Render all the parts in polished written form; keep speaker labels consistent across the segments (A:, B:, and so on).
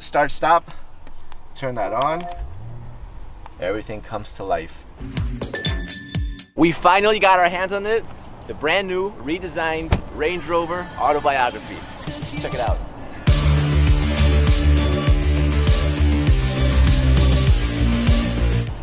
A: start, stop, turn that on, everything comes to life. We finally got our hands on it, the brand new, redesigned Range Rover Autobiography. Check it out.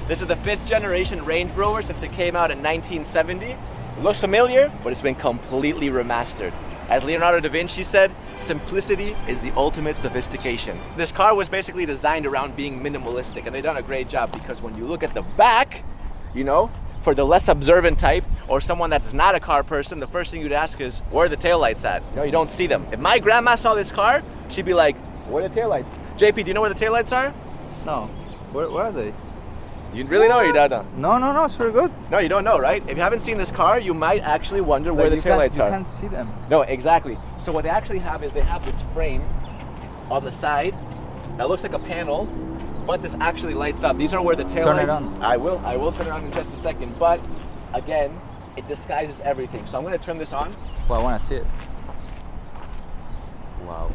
A: This is the 5th generation Range Rover since it came out in 1970. It looks familiar, but it's been completely remastered. As Leonardo da Vinci said, simplicity is the ultimate sophistication. This car was basically designed around being minimalistic, and they've done a great job because when you look at the back, you know, for the less observant type or someone that's not a car person, the first thing you'd ask is, where are the taillights at? You know, you don't see them. If my grandma saw this car, she'd be like, where are the taillights? JP, do you know where the taillights are?
B: No. Where are they?
A: You really know or you don't know?
B: No, it's very good.
A: No, you don't know, right? If you haven't seen this car, you might actually wonder where the taillights are.
B: You can't see them.
A: No, exactly. So what they actually have is they have this frame on the side that looks like a panel, but this actually lights up. These are where the taillights...
B: Turn it on.
A: I will turn it on in just a second, but again, it disguises everything. So I'm going to turn this on.
B: Well, I want to see it. Wow.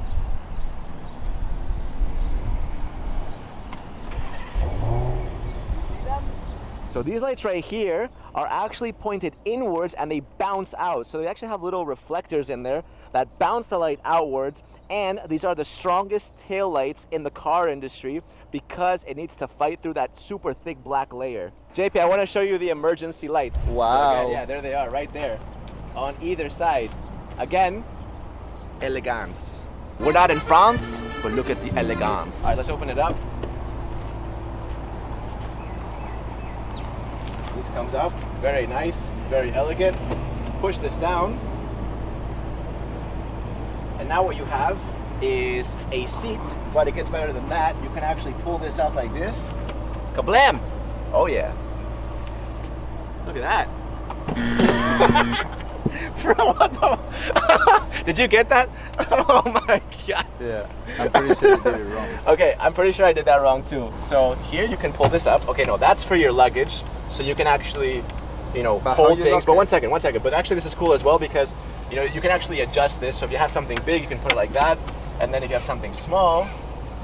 A: So these lights right here are actually pointed inwards and they bounce out. So they actually have little reflectors in there that bounce the light outwards, and these are the strongest tail lights in the car industry because it needs to fight through that super thick black layer. JP, I want to show you the emergency lights.
B: Wow.
A: So again, yeah, there they are right there on either side. Again, elegance. We're not in France, but look at the elegance. All right, let's open it up. This comes up, very nice, very elegant. Push this down. And now what you have is a seat, but it gets better than that. You can actually pull this out like this. Kablam! Oh yeah. Look at that. Bro, what the... Did you get that? Oh my god.
B: Yeah, I'm pretty sure you did it wrong.
A: Okay, I'm pretty sure I did that wrong too. So here you can pull this up. Okay, no, that's for your luggage. So you can actually, you know, hold things. But one second. But actually this is cool as well because, you know, you can actually adjust this. So if you have something big, you can put it like that. And then if you have something small,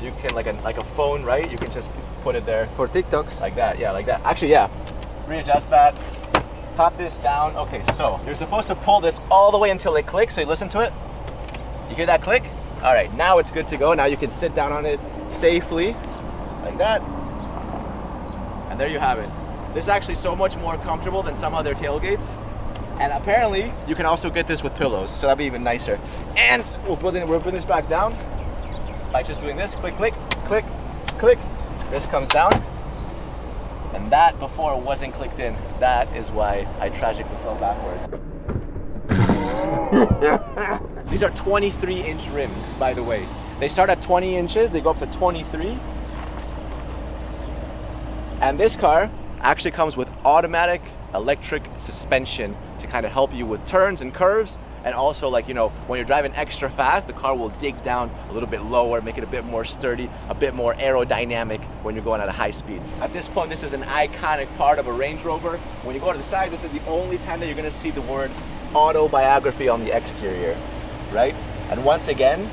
A: you can, like a phone, right? You can just put it there.
B: For TikToks?
A: Like that, yeah, like that. Actually, yeah. Readjust that. Pop this down. Okay, so you're supposed to pull this all the way until it clicks. So you listen to it. You hear that click? All right, now it's good to go. Now you can sit down on it safely, like that. And there you have it. This is actually so much more comfortable than some other tailgates. And apparently, you can also get this with pillows, so that'd be even nicer. And we'll put this back down by just doing this. Click, click, click, click. This comes down. And that before wasn't clicked in. That is why I tragically fell backwards. These are 23-inch rims, by the way. They start at 20 inches, they go up to 23. And this car actually comes with automatic electric suspension to kind of help you with turns and curves. And also, like, you know, when you're driving extra fast, the car will dig down a little bit lower, make it a bit more sturdy, a bit more aerodynamic when you're going at a high speed. At this point, this is an iconic part of a Range Rover. When you go to the side, this is the only time that you're gonna see the word Autobiography on the exterior, right? And once again,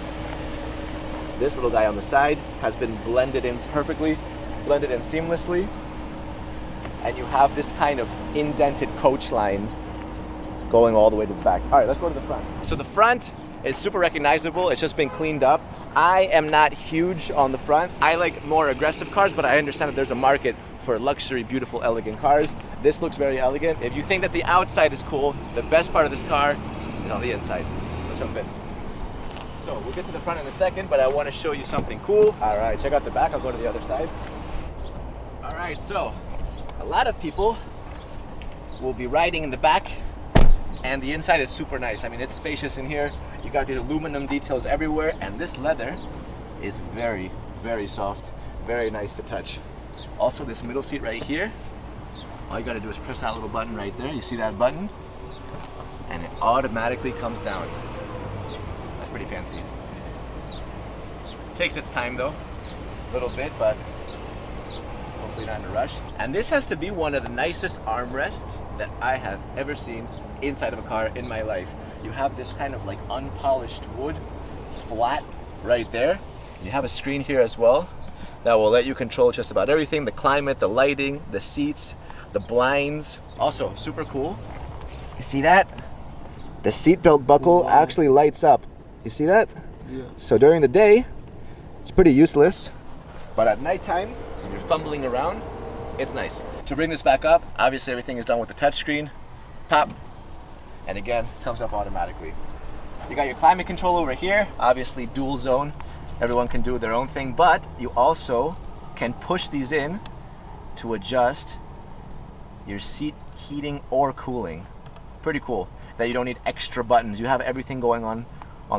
A: this little guy on the side has been blended in perfectly, blended in seamlessly. And you have this kind of indented coach line going all the way to the back. All right, let's go to the front. So the front is super recognizable. It's just been cleaned up. I am not huge on the front. I like more aggressive cars, but I understand that there's a market for luxury, beautiful, elegant cars. This looks very elegant. If you think that the outside is cool, the best part of this car is on the inside. Let's jump in. So we'll get to the front in a second, but I want to show you something cool. All right, check out the back. I'll go to the other side. All right, so a lot of people will be riding in the back, and the inside is super nice. I mean, it's spacious in here. You got these aluminum details everywhere, and this leather is very, very soft, very nice to touch. Also, this middle seat right here, all you gotta do is press that little button right there. You see that button? And it automatically comes down. That's pretty fancy. Takes its time though, a little bit, but hopefully not in a rush. And this has to be one of the nicest armrests that I have ever seen inside of a car in my life. You have this kind of like unpolished wood, flat right there. You have a screen here as well that will let you control just about everything, the climate, the lighting, the seats, the blinds. Also, super cool. You see that? The seatbelt buckle actually lights up. You see that?
B: Yeah.
A: So during the day, it's pretty useless, but at nighttime, when you're fumbling around, it's nice. To bring this back up, obviously everything is done with the touchscreen. Pop, and again, comes up automatically. You got your climate control over here, obviously dual zone. Everyone can do their own thing, but you also can push these in to adjust your seat heating or cooling. Pretty cool that you don't need extra buttons. You have everything going on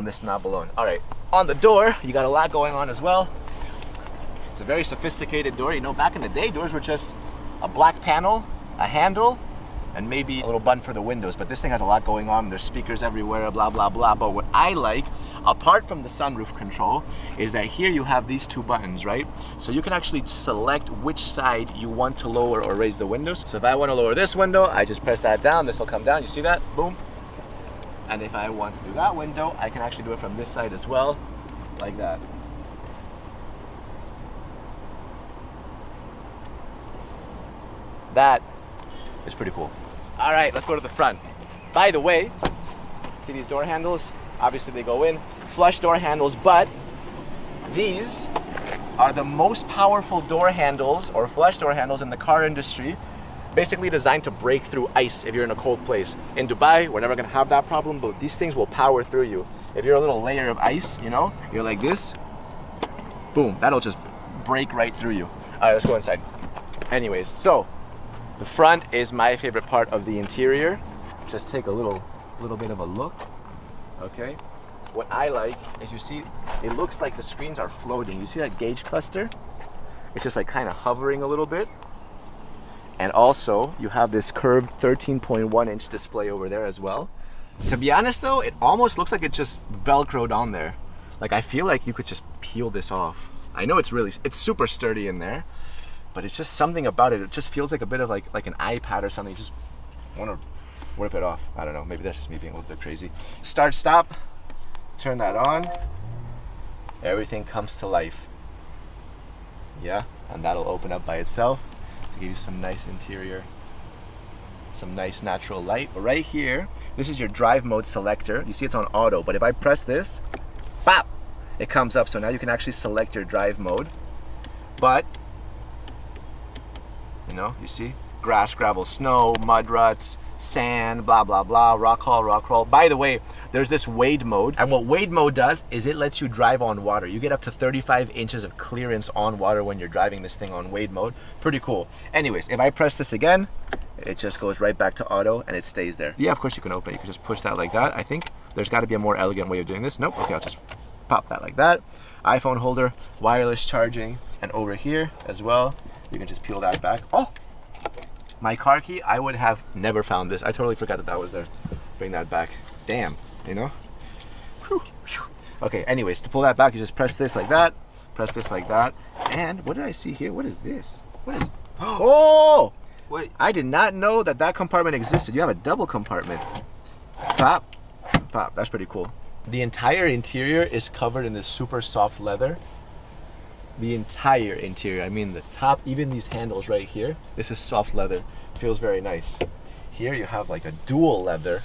A: this knob alone. All right, on the door, you got a lot going on as well. It's a very sophisticated door. You know, back in the day, doors were just a black panel, a handle, and maybe a little button for the windows, but this thing has a lot going on. There's speakers everywhere, blah, blah, blah. But what I like, apart from the sunroof control, is that here you have these two buttons, right? So you can actually select which side you want to lower or raise the windows. So if I want to lower this window, I just press that down, this will come down, you see that? Boom. And if I want to do that window, I can actually do it from this side as well, like that. That is pretty cool. All right, let's go to the front. By the way, see these door handles? Obviously they go in, flush door handles, but these are the most powerful door handles or flush door handles in the car industry, basically designed to break through ice if you're in a cold place. In Dubai, we're never gonna have that problem, but these things will power through you. If you're a little layer of ice, you know, you're like this, boom, that'll just break right through you. All right, let's go inside. Anyways, so the front is my favorite part of the interior. Just take a little bit of a look, okay? What I like is, you see, it looks like the screens are floating. You see that gauge cluster? It's just like kind of hovering a little bit. And also, you have this curved 13.1-inch display over there as well. To be honest though, it almost looks like it just Velcroed on there. Like, I feel like you could just peel this off. I know it's super sturdy in there, but it's just something about it. It just feels like a bit of like an iPad or something. You just want to rip it off. I don't know, maybe that's just me being a little bit crazy. Start, stop, turn that on. Everything comes to life. Yeah, and that'll open up by itself to give you some nice interior, some nice natural light. Right here, this is your drive mode selector. You see it's on auto, but if I press this, pop, it comes up. So now you can actually select your drive mode. But you know, you see, grass, gravel, snow, mud ruts, sand, blah, blah, blah, rock crawl. By the way, there's this wade mode. And what wade mode does is it lets you drive on water. You get up to 35 inches of clearance on water when you're driving this thing on wade mode. Pretty cool. Anyways, if I press this again, it just goes right back to auto and it stays there. Yeah, of course you can open it. You can just push that like that. I think there's got to be a more elegant way of doing this. Nope. Okay, I'll just pop that like that. iPhone holder, wireless charging, and over here as well, you can just peel that back. Oh, my car key, I would have never found this. I totally forgot that was there. Bring that back. Damn, you know? Whew, whew. Okay, anyways, to pull that back, you just press this like that, press this like that. And what did I see here? What is this? What is, oh! Wait, I did not know that that compartment existed. You have a double compartment. Pop, pop, that's pretty cool. The entire interior is covered in this super soft leather. The entire interior, I mean the top, even these handles right here, this is soft leather. Feels very nice. Here you have like a dual leather,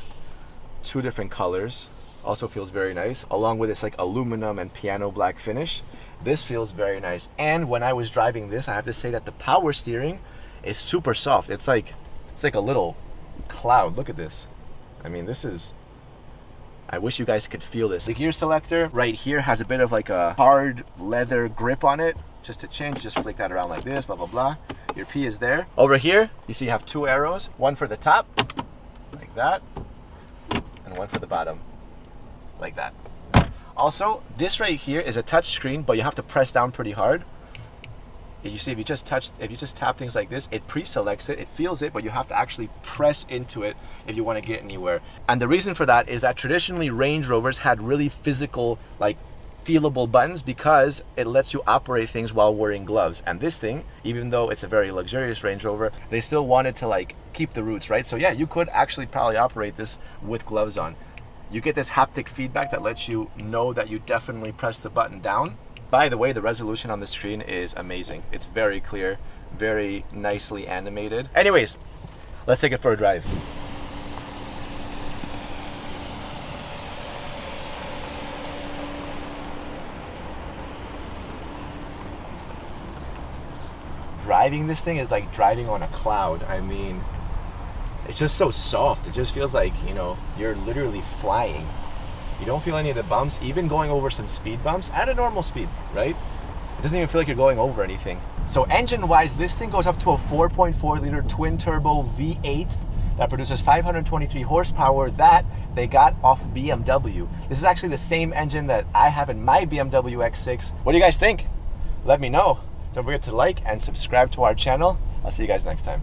A: 2 different colors. Also feels very nice, along with this like aluminum and piano black finish. This feels very nice. And when I was driving this, I have to say that the power steering is super soft. It's like a little cloud. Look at this. I mean, this is, I wish you guys could feel this. The gear selector right here has a bit of like a hard leather grip on it. Just to change, just flick that around like this, blah, blah, blah. Your P is there. Over here, you see you have 2 arrows. One for the top, like that, and one for the bottom, like that. Also, this right here is a touch screen, but you have to press down pretty hard. You see, if you just tap things like this, it pre-selects it, it feels it, but you have to actually press into it if you want to get anywhere. And the reason for that is that traditionally Range Rovers had really physical, like feelable buttons, because it lets you operate things while wearing gloves. And this thing, even though it's a very luxurious Range Rover, they still wanted to like keep the roots, right? So yeah, you could actually probably operate this with gloves on. You get this haptic feedback that lets you know that you definitely press the button down. By the way, the resolution on the screen is amazing. It's very clear, very nicely animated. Anyways, let's take it for a drive. Driving this thing is like driving on a cloud. I mean, it's just so soft. It just feels like, you know, you're literally flying. You don't feel any of the bumps, even going over some speed bumps at a normal speed, right? It doesn't even feel like you're going over anything. So engine-wise, this thing goes up to a 4.4-liter twin-turbo V8 that produces 523 horsepower that they got off BMW. This is actually the same engine that I have in my BMW X6. What do you guys think? Let me know. Don't forget to like and subscribe to our channel. I'll see you guys next time.